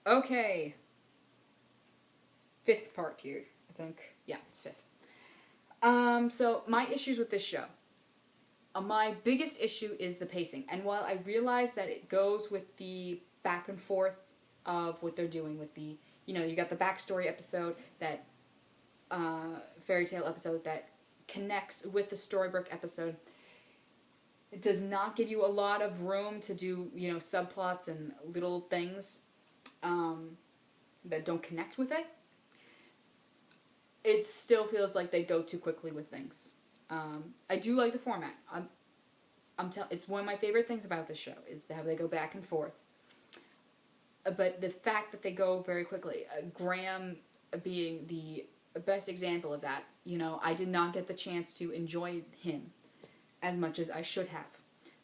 Okay. Fifth part here, I think. Yeah, it's fifth. So my issues with this show. My biggest issue is the pacing. And while I realize that it goes with the back and forth of what they're doing with the, you got the backstory episode, that fairy tale episode that connects with the Storybrooke episode. It does not give you a lot of room to do, subplots and little things that don't connect with it. It still feels like they go too quickly with things. I do like the format. It's one of my favorite things about this show is how they go back and forth. But the fact that they go very quickly, Graham being the best example of that. I did not get the chance to enjoy him as much as I should have.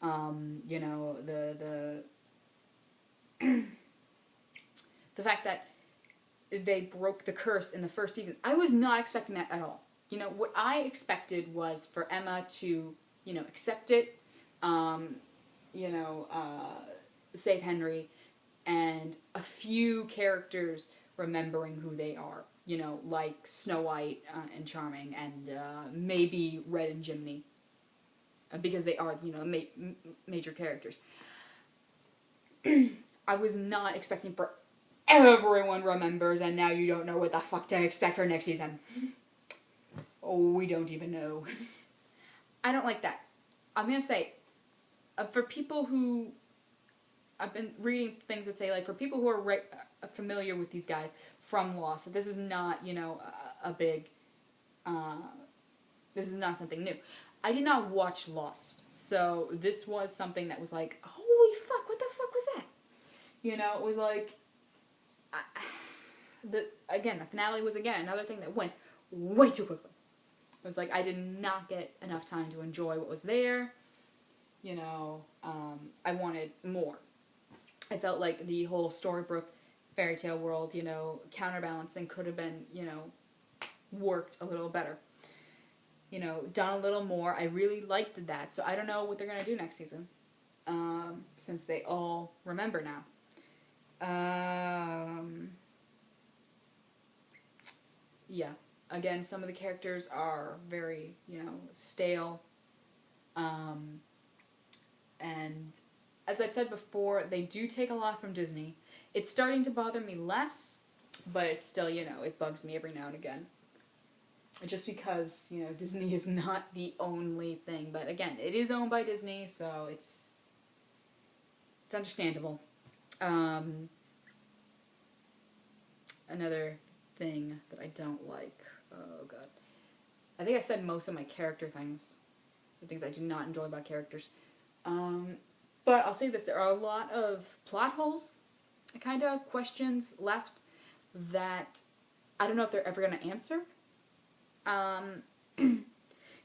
The the fact that they broke the curse in the first season. I was not expecting that at all. What I expected was for Emma to, accept it, save Henry, and a few characters remembering who they are. Like Snow White and Charming, and maybe Red and Jiminy. Because they are, major characters. I was not expecting for everyone remembers, and now you don't know what the fuck to expect for next season. Oh, we don't even know. I don't like that. I'm gonna say, for people who... I've been reading things that say, for people who are familiar with these guys from Lost, this is not, a big... this is not something new. I did not watch Lost, so this was something that was like, holy fuck, what the fuck was that? It was like... the finale was, another thing that went way too quickly. It was like, I did not get enough time to enjoy what was there. I wanted more. I felt like the whole Storybrooke fairy tale world, counterbalancing could have been, worked a little better. Done a little more. I really liked that. So I don't know what they're going to do next season. Since they all remember now. Yeah. Again, some of the characters are very, stale. And as I've said before, they do take a lot from Disney. It's starting to bother me less, but it's still, it bugs me every now and again. Just because, Disney is not the only thing. But again, it is owned by Disney, so it's understandable. Another thing that I don't like. Oh, God. I think I said most of my character things. The things I do not enjoy about characters. But I'll say this. There are a lot of plot holes, kind of questions left that I don't know if they're ever going to answer.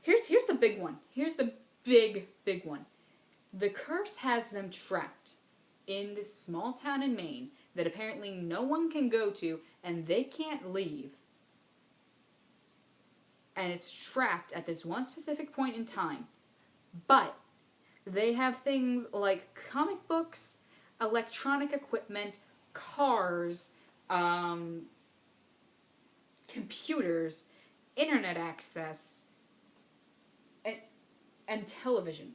Here's the big one. Here's the big one. The curse has them trapped in this small town in Maine that apparently no one can go to and they can't leave. And it's trapped at this one specific point in time. But they have things like comic books, electronic equipment, cars, computers, internet access, and television.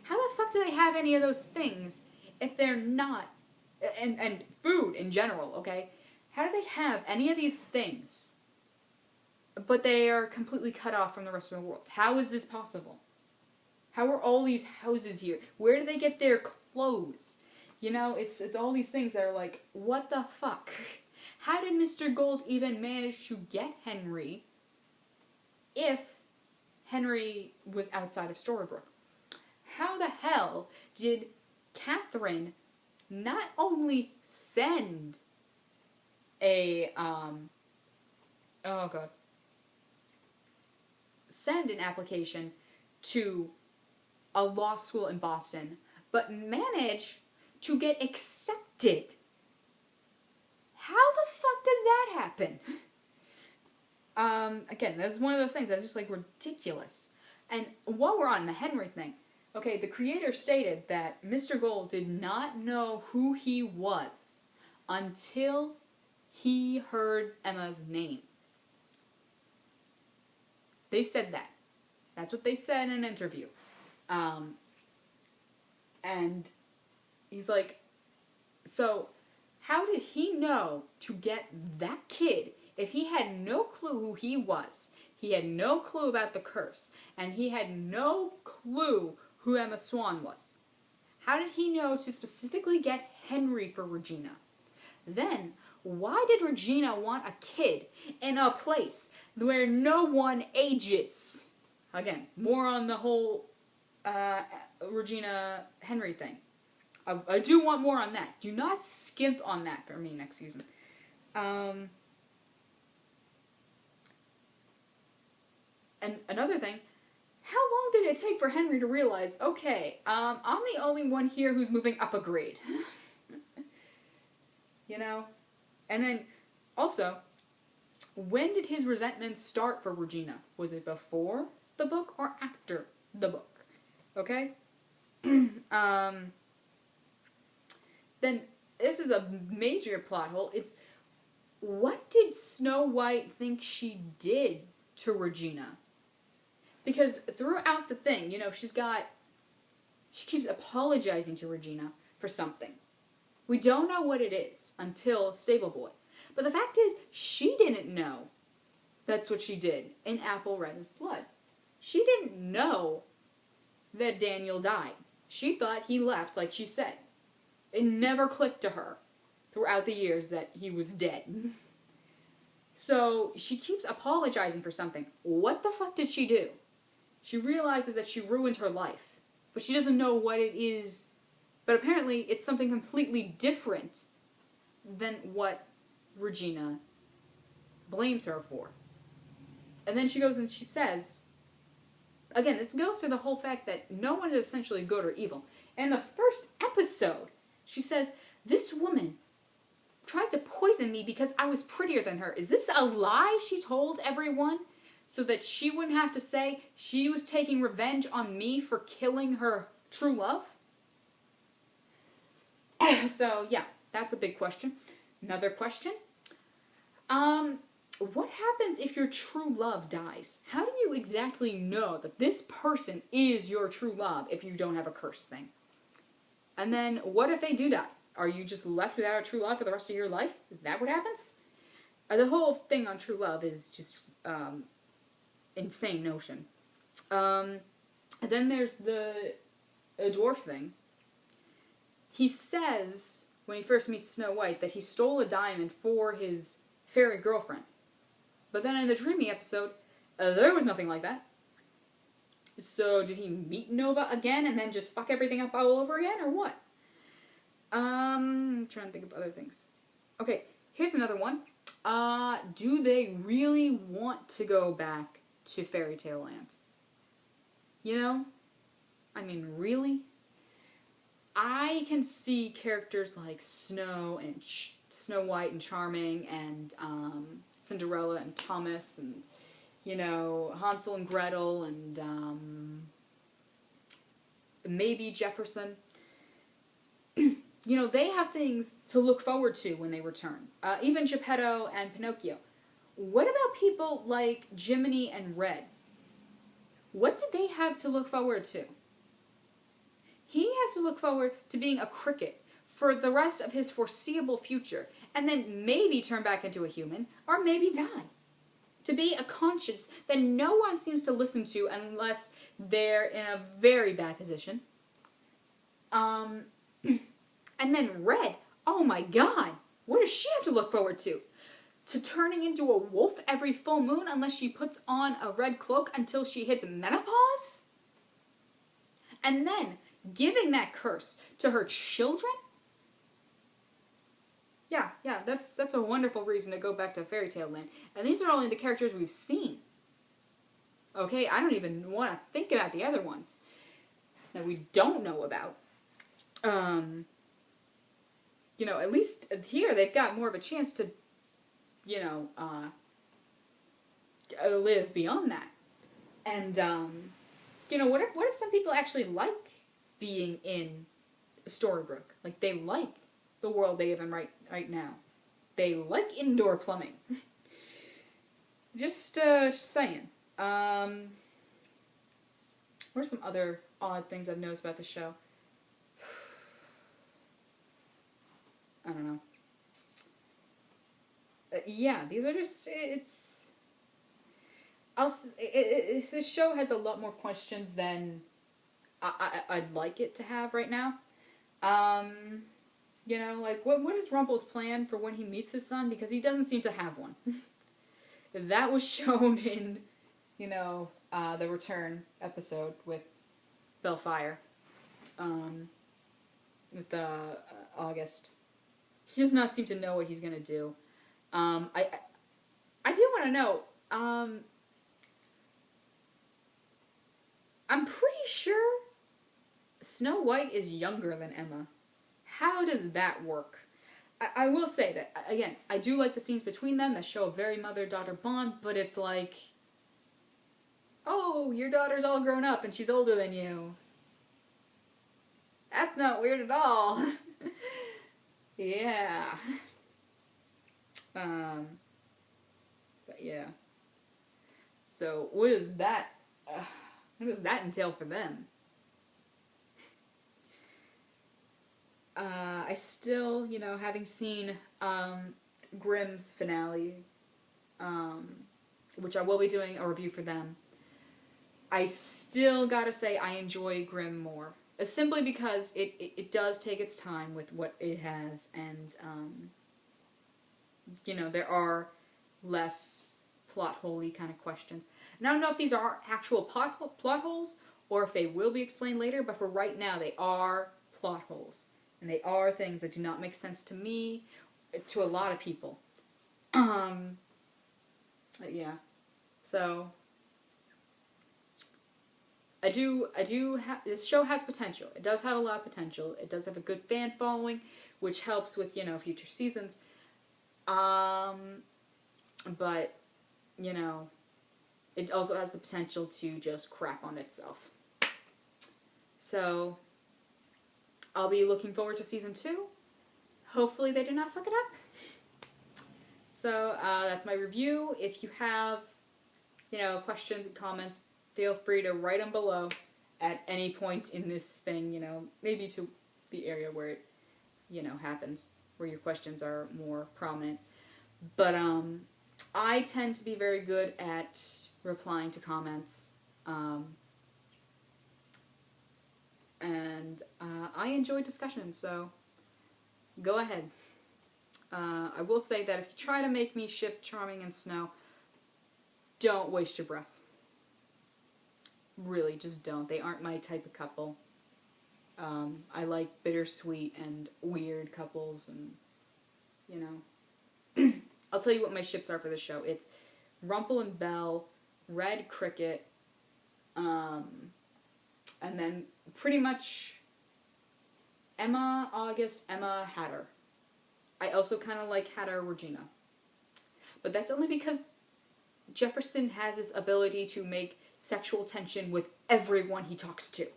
How the fuck do they have any of those things if they're not... And food in general, okay? How do they have any of these things, but they are completely cut off from the rest of the world? How is this possible? How are all these houses here? Where do they get their clothes? It's all these things that are like, what the fuck? How did Mr. Gold even manage to get Henry if Henry was outside of Storybrooke? How the hell did Catherine not only send send an application to a law school in Boston, but manage to get accepted? How the fuck does that happen? Again, that's one of those things that's just like ridiculous. And while we're on the Henry thing, okay, the creator stated that Mr. Gold did not know who he was until he heard Emma's name. They said that. That's what they said in an interview. And he's like, so how did he know to get that kid if he had no clue who he was? He had no clue about the curse, and he had no clue who Emma Swan was. How did he know to specifically get Henry for Regina? Then, why did Regina want a kid in a place where no one ages? Again, more on the whole Regina Henry thing. I do want more on that. Do not skimp on that for me next season. And another thing, how long did it take for Henry to realize, okay, I'm the only one here who's moving up a grade? You know? And then, also, when did his resentment start for Regina? Was it before the book or after the book? Okay? Then, this is a major plot hole. It's, what did Snow White think she did to Regina? Because throughout the thing, you know, she keeps apologizing to Regina for something. We don't know what it is until Stable Boy. But the fact is, she didn't know that's what she did in Apple Red as Blood. She didn't know that Daniel died. She thought he left, like she said. It never clicked to her throughout the years that he was dead. So she keeps apologizing for something. What the fuck did she do? She realizes that she ruined her life, but she doesn't know what it is. But apparently it's something completely different than what Regina blames her for. And then she goes and she says, again, this goes to the whole fact that no one is essentially good or evil. In the first episode, she says, this woman tried to poison me because I was prettier than her. Is this a lie she told everyone? So that she wouldn't have to say she was taking revenge on me for killing her true love? So, yeah, that's a big question. Another question. What happens if your true love dies? How do you exactly know that this person is your true love if you don't have a curse thing? And then, what if they do die? Are you just left without a true love for the rest of your life? Is that what happens? The whole thing on true love is just, insane notion. And then there's the dwarf thing. He says, when he first meets Snow White, that he stole a diamond for his fairy girlfriend. But then in the Dreamy episode, there was nothing like that. So did he meet Nova again and then just fuck everything up all over again, or what? I'm trying to think of other things. Okay, here's another one. Do they really want to go back to Fairy Tale Land? You know? I mean, really? I can see characters like Snow and Snow White and Charming and Cinderella and Thomas and, you know, Hansel and Gretel and maybe Jefferson. You know, they have things to look forward to when they return. Even Geppetto and Pinocchio. What about people like Jiminy and Red? What did they have to look forward to? He has to look forward to being a cricket for the rest of his foreseeable future, and then maybe turn back into a human, or maybe die. To be a conscience that no one seems to listen to unless they're in a very bad position. And then Red, oh my god, what does she have to look forward to? To turning into a wolf every full moon unless she puts on a red cloak until she hits menopause? And then giving that curse to her children? Yeah, that's a wonderful reason to go back to Fairy Tale Land. And these are only the characters we've seen. Okay, I don't even want to think about the other ones that we don't know about. You know, at least here they've got more of a chance to, you know, live beyond that. And, you know, what if some people actually like being in Storybrooke? Like, they like the world they live in right now. They like indoor plumbing. Just saying. What are some other odd things I've noticed about the show? I don't know. Yeah, these are just, this show has a lot more questions than I'd like it to have right now. You know, like, what is Rumple's plan for when he meets his son? Because he doesn't seem to have one. That was shown in, you know, the Return episode with Bellfire. With August. He does not seem to know what he's gonna do. I do want to know, I'm pretty sure Snow White is younger than Emma. How does that work? I will say that, again, I do like the scenes between them that show a very mother-daughter bond, but it's like, oh, your daughter's all grown up and she's older than you. That's not weird at all. Yeah. But yeah. So what does that entail for them? I still, you know, having seen Grimm's finale, which I will be doing a review for them, I still gotta say I enjoy Grimm more. Simply because it does take its time with what it has, and, you know, there are less plot-hole-y kind of questions. And I don't know if these are actual plot holes, or if they will be explained later, but for right now, they are plot holes. And they are things that do not make sense to me, to a lot of people. Yeah. So, this show has potential. It does have a lot of potential. It does have a good fan following, which helps with, you know, future seasons. But, you know, it also has the potential to just crap on itself. So, I'll be looking forward to season 2. Hopefully they do not fuck it up. So, that's my review. If you have, you know, questions and comments, feel free to write them below at any point in this thing, you know, maybe to the area where it, you know, happens, where your questions are more prominent. But, I tend to be very good at replying to comments, and I enjoy discussion, so go ahead. I will say that if you try to make me ship Charming and Snow, don't waste your breath. Really, just don't. They aren't my type of couple. I like bittersweet and weird couples, and, you know. I'll tell you what my ships are for the show. It's Rumple and Belle, Red Cricket, and then pretty much Emma August, Emma Hatter. I also kind of like Hatter Regina. But that's only because Jefferson has his ability to make sexual tension with everyone he talks to.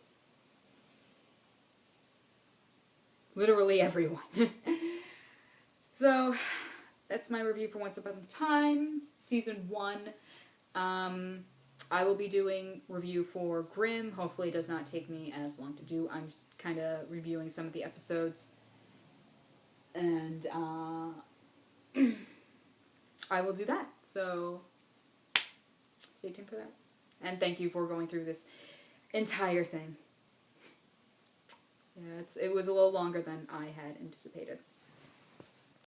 Literally everyone. So, that's my review for Once Upon a Time, Season 1. I will be doing review for Grimm. Hopefully it does not take me as long to do. I'm kind of reviewing some of the episodes. And, I will do that. So, stay tuned for that. And thank you for going through this entire thing. Yeah, it was a little longer than I had anticipated.